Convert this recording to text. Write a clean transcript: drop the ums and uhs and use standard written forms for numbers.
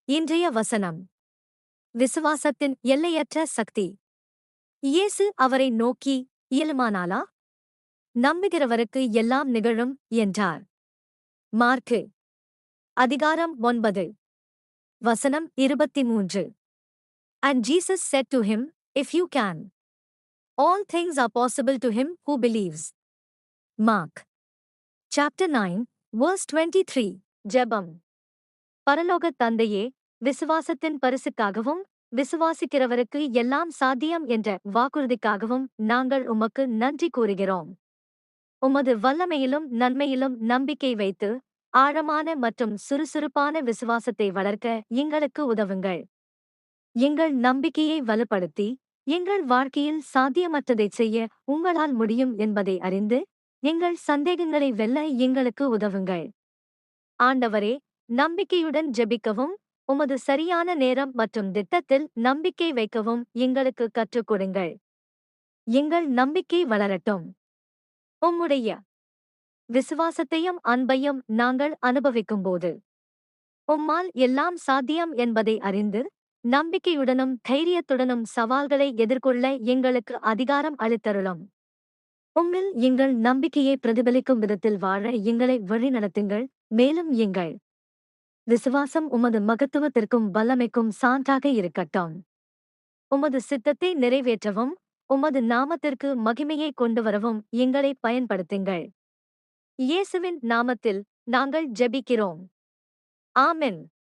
இன்றைய வசனம். விசுவாசத்தின் எல்லையற்ற சக்தி. இயேசு அவரை நோக்கி, இயலுமானாலா? நம்புகிறவருக்கு எல்லாம் நிகழும் என்றார். மாற்கு அதிகாரம் 9 வசனம் 23. And Jesus said to him, If you can. All things are possible to him who believes. Mark chapter 9, verse 23. ஜெபம். பரலோக தந்தையே, விசுவாசத்தின் பரிசுக்காகவும் விசுவாசிக்கிறவருக்கு எல்லாம் சாத்தியம் என்ற வாக்குறுதிக்காகவும் நாங்கள் உமக்கு நன்றி கூறுகிறோம். உமது வல்லமையிலும் நன்மையிலும் நம்பிக்கை வைத்து ஆழமான மற்றும் சுறுசுறுப்பான விசுவாசத்தை வளர்க்க எங்களுக்கு உதவுங்கள். எங்கள் நம்பிக்கையை வலுப்படுத்தி எங்கள் வாழ்க்கையில் சாத்தியமற்றதைச் செய்ய உங்களால் முடியும் என்பதை அறிந்து எங்கள் சந்தேகங்களை வெல்ல எங்களுக்கு உதவுங்கள். ஆண்டவரே, நம்பிக்கையுடன் ஜெபிக்கவும் உமது சரியான நேரம் மற்றும் திட்டத்தில் நம்பிக்கை வைக்கவும் எங்களுக்கு கற்றுக் கொடுங்கள். எங்கள் நம்பிக்கை வளரட்டும். உம்முடைய விசுவாசத்தையும் அன்பையும் நாங்கள் அனுபவிக்கும்போது உம்மால் எல்லாம் சாத்தியம் என்பதை அறிந்து நம்பிக்கையுடனும் தைரியத்துடனும் சவால்களை எதிர்கொள்ள எங்களுக்கு அதிகாரம் அளித்தருளும். உம்மில் எங்கள் நம்பிக்கையை பிரதிபலிக்கும் விதத்தில் வாழ எங்களை வழிநடத்துங்கள். மேலும் எங்கள் விசுவாசம் உமது மகத்துவத்திற்கும் வல்லமைக்கும் சான்றாக இருக்கட்டும். உமது சித்தத்தை நிறைவேற்றவும் உமது நாமத்திற்கு மகிமையை கொண்டுவரவும் எங்களை பயன்படுத்துங்கள். இயேசுவின் நாமத்தில் நாங்கள் ஜெபிக்கிறோம். ஆமென்.